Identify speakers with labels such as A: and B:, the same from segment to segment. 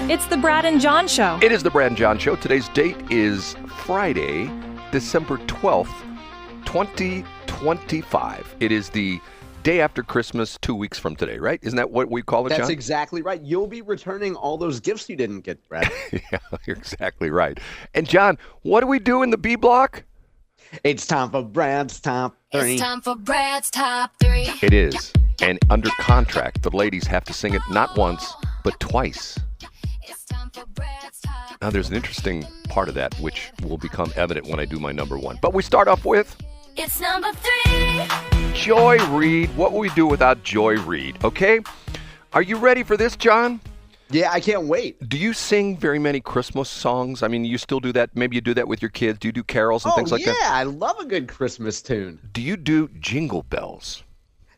A: It's the Brad and John Show.
B: It is the Brad and John Show. Today's date is Friday, December 12th, 2025. It is the day after Christmas, 2 weeks from today, right? Isn't that what we call it, John?
C: That's exactly right. You'll be returning all those gifts you didn't get, Brad.
B: Yeah, you're exactly right. And John, what do we do in the B block?
C: It's time for Brad's Top 3.
D: It's time for Brad's Top 3.
B: It is. And under contract, the ladies have to sing it not once, but twice.
D: It's time for Brad's Top.
B: Now, there's an interesting part of that which will become evident when I do my number one. But we start off with
D: It's number 3.
B: Joy Reid. What would we do without Joy Reid? Okay? Are you ready for this, John?
C: Yeah, I can't wait.
B: Do you sing very many Christmas songs? I mean, you still do that. Maybe you do that with your kids. Do you do carols and things like that?
C: Yeah, I love a good Christmas tune.
B: Do you do Jingle Bells?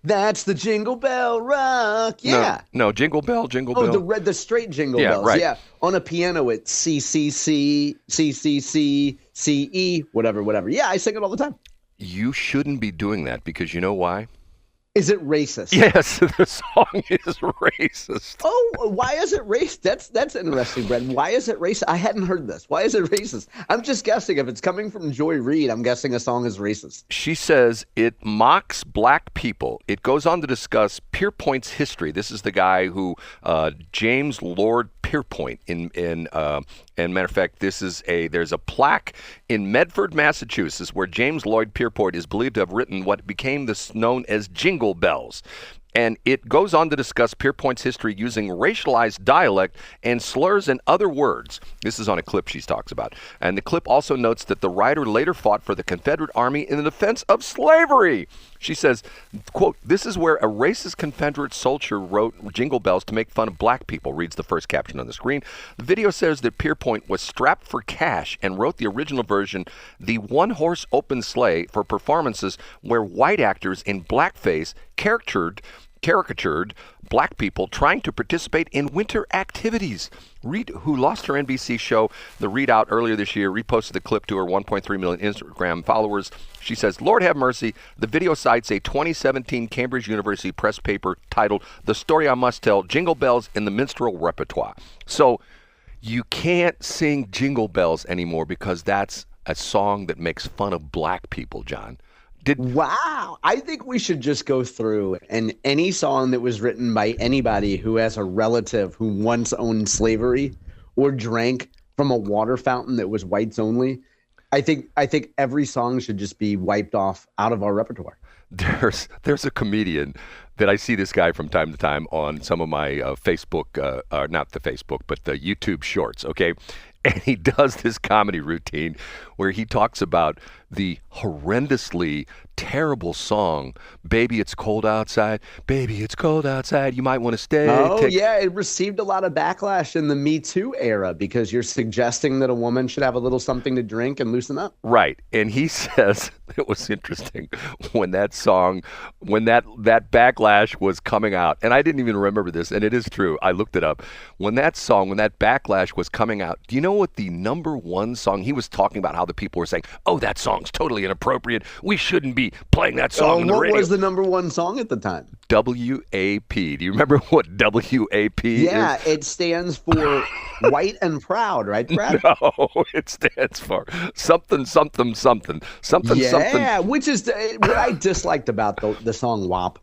C: That's the Jingle Bell Rock. Yeah.
B: No, Jingle Bell, Jingle Bell.
C: The straight Jingle
B: Yeah,
C: Bells.
B: right.
C: Yeah. On a piano, it's C, C, C, C, C, C, C, E, whatever. Yeah, I sing it all the time.
B: You shouldn't be doing that because you know why?
C: Is it racist?
B: Yes, the song is racist.
C: Oh, why is it racist? That's interesting, Brad. Why is it racist? I hadn't heard this. Why is it racist? I'm just guessing. If it's coming from Joy Reid, I'm guessing a song is racist.
B: She says it mocks black people. It goes on to discuss Pierpoint's history. This is the guy who, James Lord Pierpont, and matter of fact, there's a plaque in Medford, Massachusetts, where James Lloyd Pierpont is believed to have written what became known as Jingle Bells. And it goes on to discuss Pierpoint's history using racialized dialect and slurs and other words. This is on a clip she talks about. And the clip also notes that the writer later fought for the Confederate Army in the defense of slavery. She says, quote, "This is where a racist Confederate soldier wrote Jingle Bells to make fun of black people," reads the first caption on the screen. The video says that Pierpont was strapped for cash and wrote the original version, The One-Horse Open Sleigh, for performances where white actors in blackface caricatured black people trying to participate in winter activities. Reid, who lost her NBC show The Readout earlier this year, reposted the clip to her 1.3 million Instagram followers. She says, "Lord have mercy, the video cites a 2017 Cambridge University press paper titled The Story I Must Tell, Jingle Bells in the Minstrel Repertoire." So you can't sing Jingle Bells anymore because that's a song that makes fun of black people, John.
C: Wow. I think we should just go through and any song that was written by anybody who has a relative who once owned slavery or drank from a water fountain that was whites only. I think every song should just be wiped off out of our repertoire.
B: There's a comedian that I see this guy from time to time on some of my Facebook, not the Facebook, but the YouTube shorts, okay? And he does this comedy routine where he talks about the horrendously terrible song, "Baby, It's Cold Outside. Baby, it's cold outside. You might want to stay."
C: Yeah. It received a lot of backlash in the Me Too era because you're suggesting that a woman should have a little something to drink and loosen up.
B: Right. And he says it was interesting when that backlash was coming out. And I didn't even remember this. And it is true. I looked it up. When that backlash was coming out, do you know what the number one song, he was talking about how the people were saying, "Oh, that song's totally inappropriate. We shouldn't be playing that song on the radio."
C: What was the number one song at the time?
B: WAP. Do you remember what WAP is?
C: Yeah, it stands for White and Proud, right, Brad?
B: No, it stands for something.
C: Yeah, which is what I disliked about the song WAP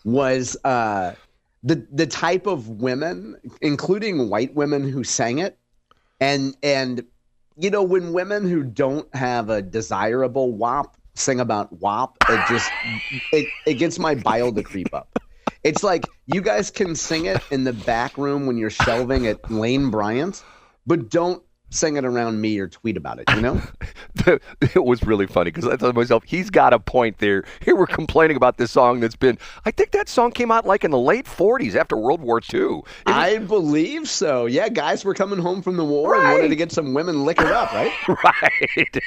C: was the type of women, including white women, who sang it, and you know, when women who don't have a desirable WAP sing about WAP, it gets my bile to creep up. It's like you guys can sing it in the back room when you're shelving at Lane Bryant, but don't sing it around me or tweet about it, you know?
B: It was really funny because I thought to myself, he's got a point there. Here we're complaining about this song that's been, I think that song came out like in the late 40s after World War II.
C: I believe so. Yeah, guys were coming home from the war and wanted to get some women liquored up, right?
B: Right.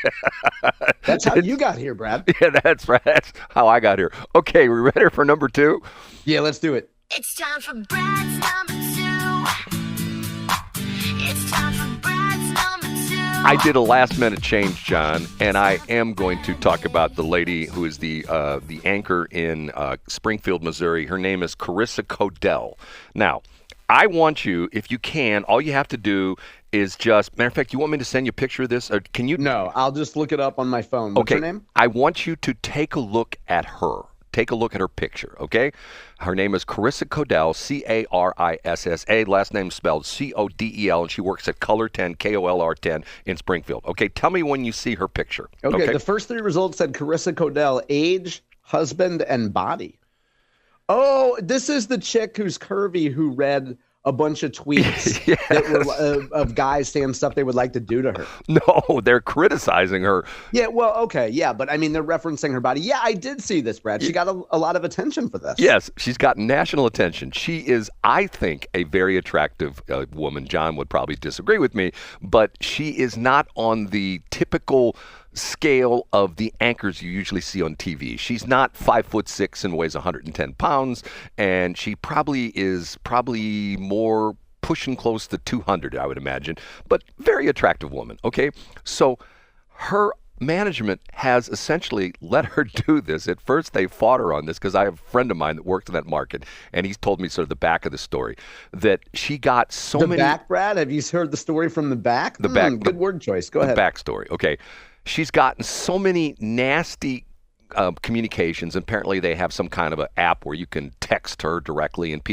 C: That's how you got here, Brad.
B: Yeah, that's right. That's how I got here. Okay, we ready for number two?
C: Yeah, let's do it.
D: It's time for Brad's number 2. It's time for Brad's number 2.
B: I did a last-minute change, John, and I am going to talk about the lady who is the anchor in Springfield, Missouri. Her name is Carissa Codell. Now, I want you, if you can, all you have to do is just, matter of fact, you want me to send you a picture of this? Or can you?
C: No, I'll just look it up on my phone. What's
B: Okay.
C: her name?
B: I want you to take a look at her. Take a look at her picture, okay? Her name is Carissa Codell, C-A-R-I-S-S-A. Last name spelled C-O-D-E-L, and she works at Color 10, K-O-L-R 10 in Springfield. Okay, tell me when you see her picture.
C: Okay, the first three results said Carissa Codell, age, husband, and body. Oh, this is the chick who's curvy who read a bunch of tweets that were of guys saying stuff they would like to do to her.
B: No, they're criticizing her.
C: Yeah, well, okay, yeah, but I mean, they're referencing her body. Yeah, I did see this, Brad. She got a lot of attention for this.
B: Yes, she's got national attention. She is, I think, a very attractive woman. John would probably disagree with me, but she is not on the typical scale of the anchors you usually see on TV. She's not 5'6" and weighs 110 pounds, and she is probably more pushing close to 200, I would imagine, but very attractive woman. Okay, so her management has essentially let her do this. At first, they fought her on this because I have a friend of mine that worked in that market, and he's told me sort of the back of the story that she got so many.
C: The back, Brad? Have you heard the story from the back?
B: The back.
C: Good word choice. Go ahead.
B: The backstory. Okay. She's gotten so many nasty communications. Apparently, they have some kind of an app where you can text her directly, and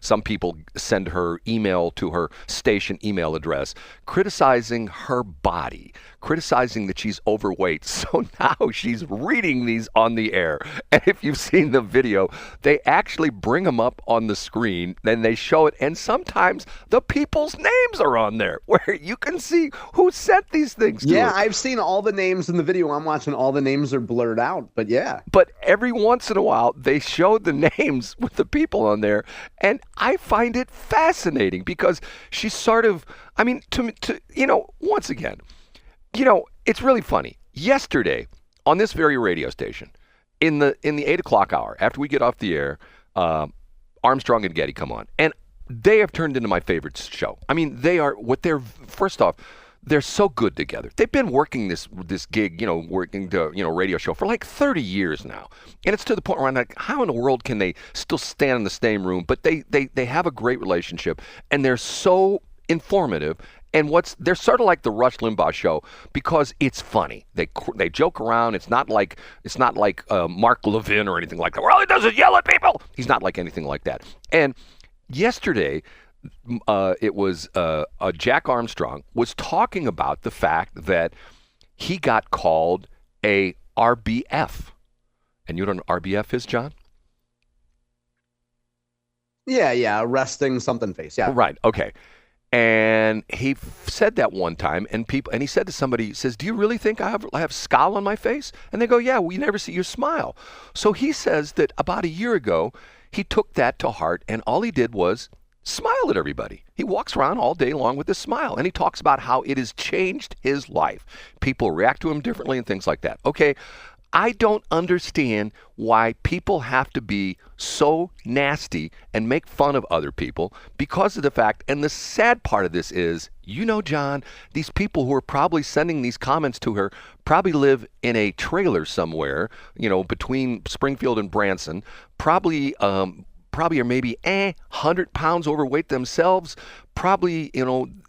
B: some people send her email to her station email address, criticizing her body, criticizing that she's overweight. So now she's reading these on the air. And if you've seen the video, they actually bring them up on the screen, then they show it, and sometimes the people's names are on there where you can see who sent these things to her.
C: Yeah, I've seen all the names in the video I'm watching. All the names are blurred out, but yeah.
B: But every once in a while, they show the names with the people on there, and I find it fascinating because she's sort of, I mean, once again, it's really funny. Yesterday, on this very radio station, in the 8 o'clock hour, after we get off the air, Armstrong and Getty come on, and they have turned into my favorite show. I mean, first off, they're so good together. They've been working this gig, working the radio show for like 30 years now, and it's to the point where I'm like, how in the world can they still stand in the same room? But they have a great relationship, and they're so informative. And they're sort of like the Rush Limbaugh show because it's funny. They joke around. It's not like Mark Levin or anything like that. All he does is yell at people. He's not like anything like that. And yesterday, it was Jack Armstrong was talking about the fact that he got called a RBF. And you know what an RBF is, John?
C: Yeah, resting something face. Yeah.
B: Right. Okay. And he said that one time, and he said to somebody, he says, "Do you really think I have scowl on my face?" And they go, "Yeah, we never see you smile." So he says that about a year ago, he took that to heart, and all he did was smile at everybody. He walks around all day long with a smile, and he talks about how it has changed his life. People react to him differently and things like that. Okay, I don't understand why people have to be so nasty and make fun of other people because of the fact, and the sad part of this is, John, these people who are probably sending these comments to her probably live in a trailer somewhere, between Springfield and Branson, probably are maybe 100 pounds overweight themselves. Probably,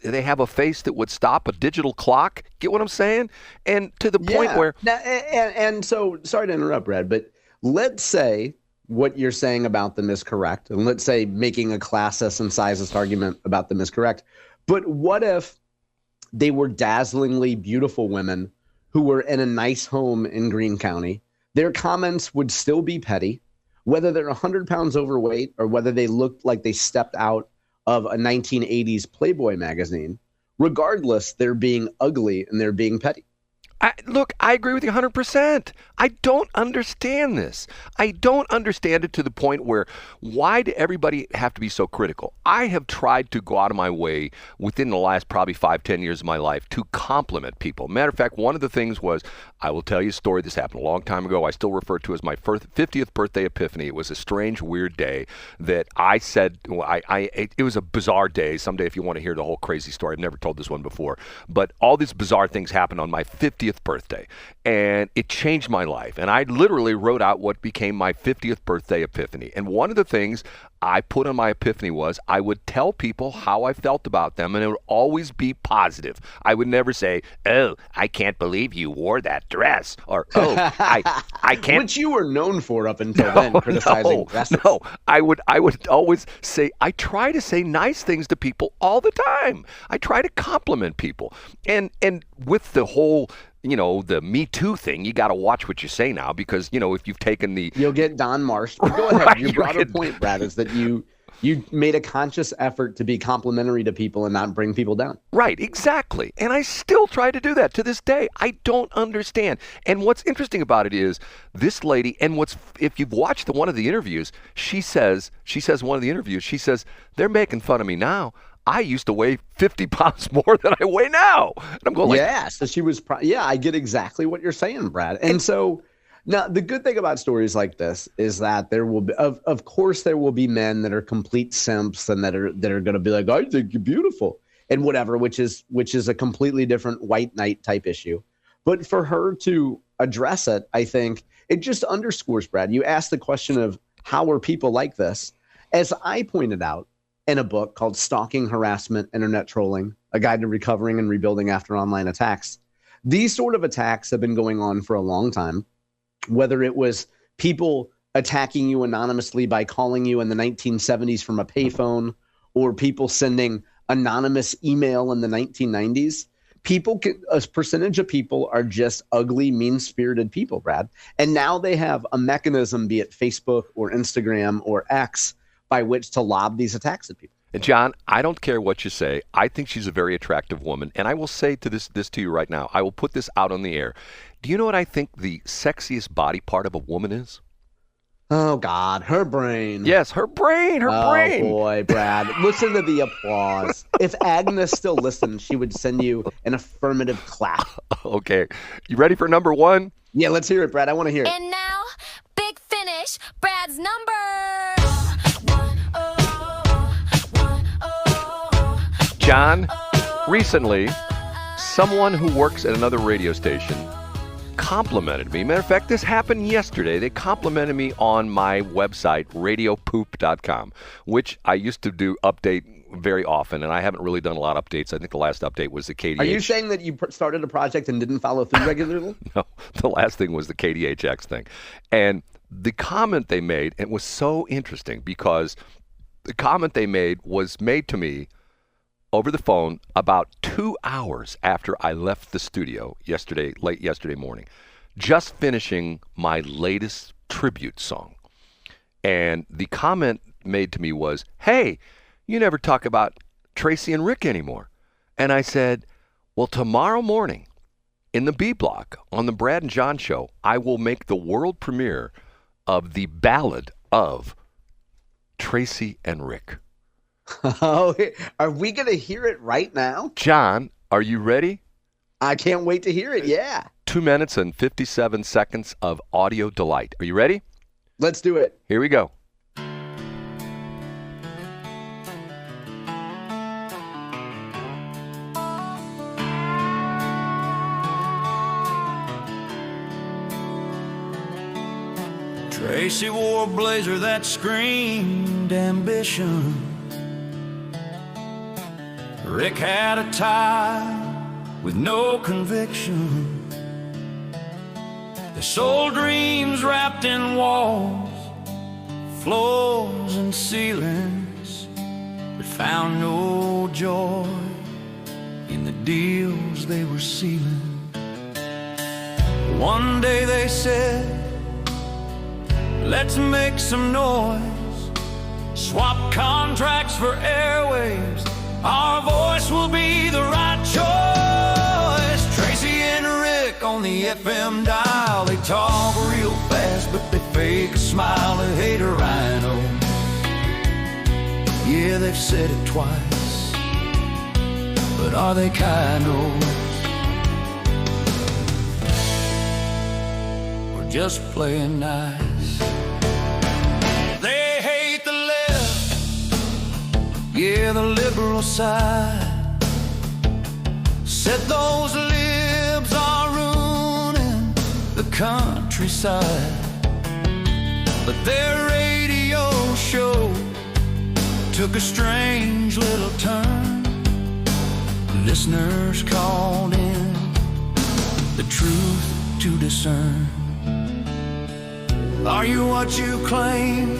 B: they have a face that would stop a digital clock. Get what I'm saying? And to the point where...
C: Now, and so, sorry to interrupt, Brad, but let's say what you're saying about them is correct. And let's say making a classist and sizist argument about them is correct. But what if they were dazzlingly beautiful women who were in a nice home in Greene County? Their comments would still be petty. Whether they're 100 pounds overweight or whether they looked like they stepped out of a 1980s Playboy magazine, regardless, they're being ugly and they're being petty.
B: Look, I agree with you 100%. I don't understand this. I don't understand it to the point where, why do everybody have to be so critical? I have tried to go out of my way within the last probably 5-10 years of my life to compliment people. Matter of fact, one of the things was, I will tell you a story. This happened a long time ago. I still refer to it as my 50th birthday epiphany. It was a strange, weird day that I said, it was a bizarre day. Someday, if you want to hear the whole crazy story, I've never told this one before, but all these bizarre things happened on my 50th birthday, and it changed my life. And I literally wrote out what became my 50th birthday epiphany. And one of the things I put on my epiphany was I would tell people how I felt about them, and it would always be positive. I would never say, "Oh, I can't believe you wore that dress," or "Oh, I can't."
C: Which you were known for up until then, criticizing dresses.
B: No, I would always say, I try to say nice things to people all the time. I try to compliment people. And with the whole, the Me Too thing, you got to watch what you say now because, if you've taken the...
C: You'll get Don Marsh. But go ahead.
B: Right,
C: Your broader point, Brad, is that you made a conscious effort to be complimentary to people and not bring people down.
B: Right, exactly. And I still try to do that to this day. I don't understand. And what's interesting about it is this lady, and if you've watched one of the interviews, she says one of the interviews, she says, they're making fun of me now. I used to weigh 50 pounds more than I weigh now. And I'm going
C: yeah, so she was, I get exactly what you're saying, Brad. And so now the good thing about stories like this is that there will be, of course, there will be men that are complete simps and that are going to be like, I think you're beautiful and whatever, which is a completely different white knight type issue. But for her to address it, I think it just underscores, Brad, you asked the question of how are people like this? As I pointed out, in a book called Stalking, Harassment, Internet Trolling, A Guide to Recovering and Rebuilding After Online Attacks. These sort of attacks have been going on for a long time, whether it was people attacking you anonymously by calling you in the 1970s from a payphone or people sending anonymous email in the 1990s. A percentage of people are just ugly, mean-spirited people, Brad. And now they have a mechanism, be it Facebook or Instagram or X, by which to lob these attacks at people.
B: And John, I don't care what you say. I think she's a very attractive woman. And I will say to this to you right now. I will put this out on the air. Do you know what I think the sexiest body part of a woman is?
C: Oh, God, her brain.
B: Yes, her brain, her brain.
C: Oh, boy, Brad. Listen to the applause. If Agnes still listened, she would send you an affirmative clap.
B: Okay. You ready for number one?
C: Yeah, let's hear it, Brad. I want to hear it.
D: And now, big finish, Brad's number.
B: John, recently, someone who works at another radio station complimented me. Matter of fact, this happened yesterday. They complimented me on my website, radiopoop.com, which I used to update very often, and I haven't really done a lot of updates. I think the last update was the KDH.
C: Are you saying that you started a project and didn't follow through regularly?
B: No, the last thing was the KDHX thing. And the comment they made, it was so interesting because the comment they made was made to me over the phone about 2 hours after I left the studio late yesterday morning, just finishing my latest tribute song. And the comment made to me was, hey, you never talk about Tracy and Rick anymore. And I said, well, tomorrow morning in the B Block on the Brad and John Show, I will make the world premiere of the ballad of Tracy and Rick.
C: Oh, are we going to hear it right now?
B: John, are you ready?
C: I can't wait to hear it. Yeah.
B: 2 minutes and 57 seconds of audio delight. Are you ready?
C: Let's do it.
B: Here we go.
A: Tracy wore a blazer that screamed ambition. Rick had a tie with no conviction. They sold dreams wrapped in walls, floors and ceilings, but found no joy in the deals they were sealing. One day they said, let's make some noise, swap contracts for airwaves. Our voice will be the right choice. Tracy and Rick on the FM dial. They talk real fast, but they fake a smile to hate a rhino. Yeah, they've said it twice, but are they kind-os? Or just playing nice? They hate the left, yeah, the liberal side. Said those libs are ruining the countryside. But their radio show took a strange little turn. Listeners called in, the truth to discern. Are you what you claim,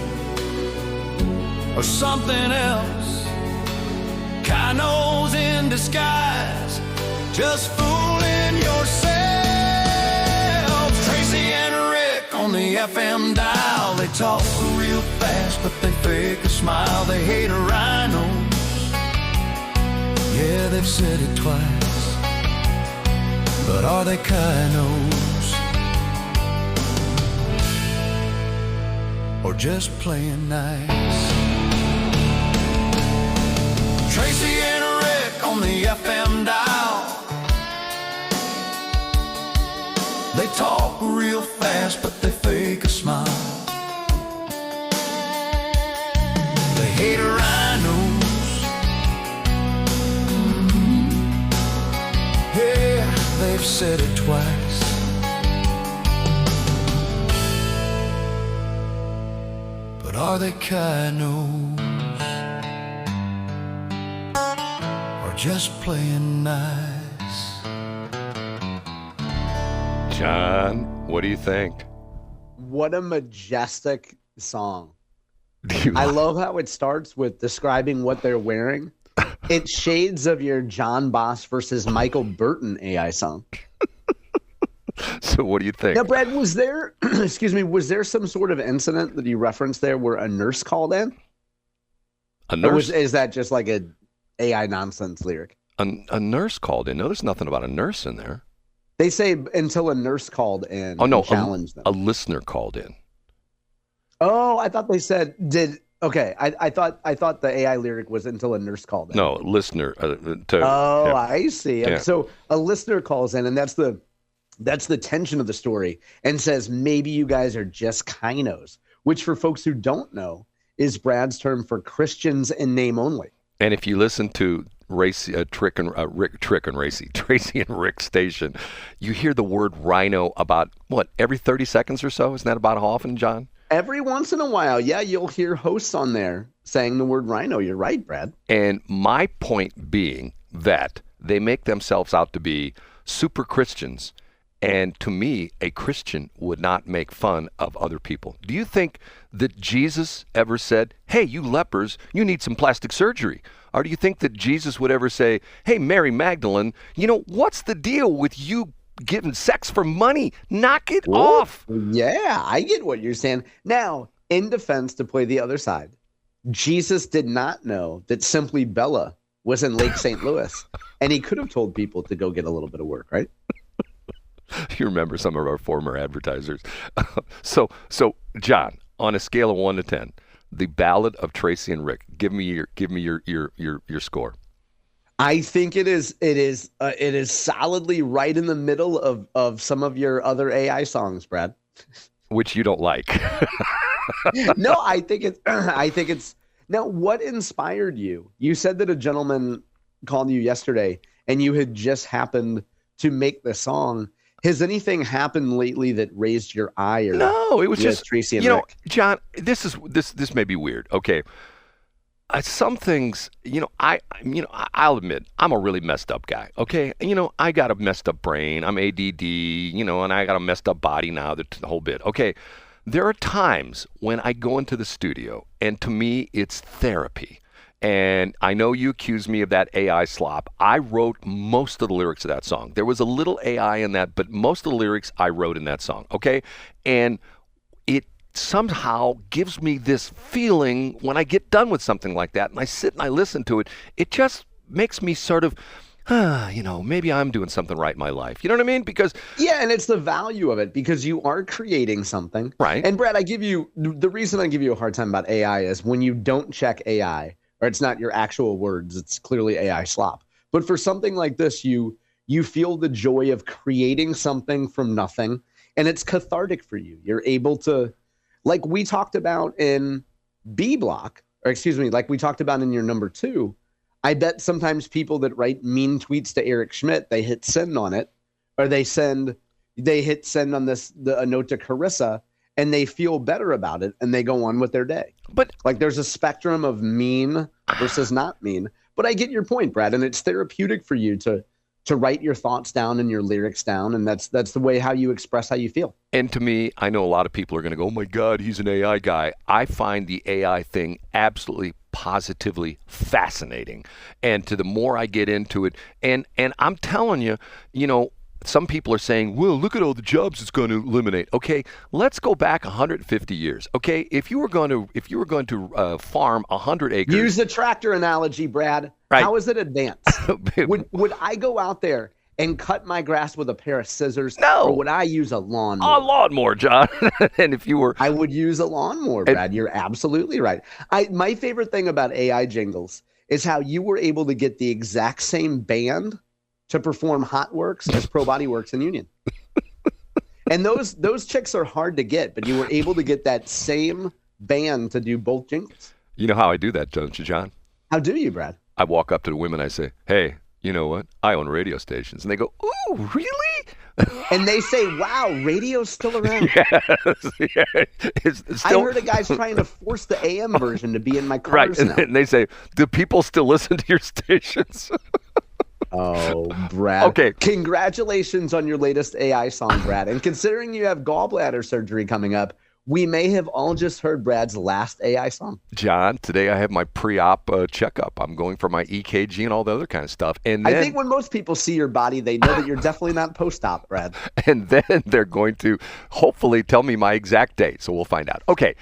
A: or something else? Kinos in disguise, just fooling yourselves. Tracy and Rick on the FM dial. They talk real fast, but they fake a smile. They hate rhinos. Yeah, they've said it twice. But are they Kinos? Or just playing nice? Tracy and Rick on the FM dial. They talk real fast, but they fake a smile. They hate rhinos. Yeah, they've said it twice. But are they Kinos? Or just playing nice?
B: John, what do you think?
C: What a majestic song.
B: Do you
C: I love how it starts with describing what they're wearing. It's shades of your John Boss versus Michael Burton AI song.
B: So what do you think?
C: Now, Brad, was there, excuse me, was there some sort of incident that you referenced there where a nurse called in?
B: A
C: Or
B: nurse,
C: is that just like a AI nonsense lyric?
B: a nurse called in. No, there's nothing about a nurse in there.
C: They say until a nurse called in
B: Oh, no,
C: and challenged them.
B: a listener called in.
C: Oh, I thought they said okay. I thought the AI lyric was until a nurse called in.
B: No, listener.
C: Oh,
B: yeah.
C: I see.
B: Yeah.
C: So a listener calls in, and that's the tension of the story, and says maybe you guys are just Kinos, which for folks who don't know is Brad's term for Christians in name only.
B: And if you listen to Tracy and Rick's station, you hear the word rhino about what, every 30 seconds or so? Isn't that about how often, John?
C: Every once in a while, yeah, you'll hear hosts on there saying the word rhino. You're right, Brad.
B: And my point being that they make themselves out to be super Christians. And to me, a Christian would not make fun of other people. Do you think that Jesus ever said, hey, you lepers, you need some plastic surgery? Or do you think that Jesus would ever say, hey, Mary Magdalene, what's the deal with you giving sex for money? Knock it off.
C: Yeah, I get what you're saying. Now, in defense, to play the other side, Jesus did not know that Simply Bella was in Lake St. Louis, and he could have told people to go get a little bit of work, right?
B: You remember some of our former advertisers. So, John, on a scale of 1 to 10, the Ballad of Tracy and Rick, give me your score.
C: I think it is solidly right in the middle of some of your other AI songs, Brad.
B: Which you don't like.
C: No, I think it's now. What inspired you? You said that a gentleman called you yesterday, and you had just happened to make the song. Has anything happened lately that raised your ire?
B: No, it was
C: with
B: just
C: Tracy and Rick?
B: John. This may be weird. Okay, some things, I'll admit I'm a really messed up guy. Okay, I got a messed up brain. I'm ADD. And I got a messed up body now. The whole bit. Okay, there are times when I go into the studio, and to me, it's therapy. And I know you accuse me of that AI slop. I wrote most of the lyrics of that song. There was a little AI in that, but most of the lyrics I wrote in that song, okay? And it somehow gives me this feeling when I get done with something like that, and I sit and I listen to it, it just makes me sort of, maybe I'm doing something right in my life. You know what I mean? Because
C: yeah, and it's the value of it, because you are creating something.
B: Right.
C: And Brad, the reason I give you a hard time about AI is when you don't check AI, or it's not your actual words, it's clearly AI slop. But for something like this, you feel the joy of creating something from nothing, and it's cathartic for you. You're able to, like we talked about in B Block, like we talked about in your number 2, I bet sometimes people that write mean tweets to Eric Schmidt, they hit send on it, or they hit send on a note to Carissa, and they feel better about it and they go on with their day.
B: But
C: Like there's a spectrum of mean versus not mean. But I get your point, Brad, and it's therapeutic for you to write your thoughts down and your lyrics down, and that's the way how you express how you feel.
B: And to me, I know a lot of people are going to go, oh my God, he's an AI guy. I find the AI thing absolutely positively fascinating. And to the more I get into it, and I'm telling you, some people are saying, well, look at all the jobs it's going to eliminate. Okay, let's go back 150 years. Okay, if you were going to farm 100 acres.
C: Use the tractor analogy, Brad.
B: Right.
C: How is it advanced? would I go out there and cut my grass with a pair of scissors?
B: No.
C: Or would I use a lawnmower?
B: A lawnmower, John. And if you were,
C: I would use a lawnmower, Brad. You're absolutely right. My favorite thing about AI jingles is how you were able to get the exact same band to perform Hot Works as Pro Body Works and Union. And those chicks are hard to get, but you were able to get that same band to do both jingles.
B: you know how I do that, don't you, John?
C: How do you, Brad?
B: I walk up to the women, I say, hey, you know what? I own radio stations. And they go, ooh, really?
C: And they say, wow, radio's still around.
B: It's
C: I
B: still,
C: heard a guy's trying to force the AM version to be in my
B: right.
C: cars
B: And,
C: now.
B: and they say, do people still listen to your stations?
C: Oh, Brad.
B: Okay.
C: Congratulations on your latest AI song, Brad. And considering you have gallbladder surgery coming up, we may have all just heard Brad's last AI song.
B: John, today I have my pre-op checkup. I'm going for my EKG and all the other kind of stuff. And then,
C: I think when most people see your body, they know that you're definitely not post-op, Brad.
B: and then they're going to hopefully tell me my exact date. So we'll find out. Okay,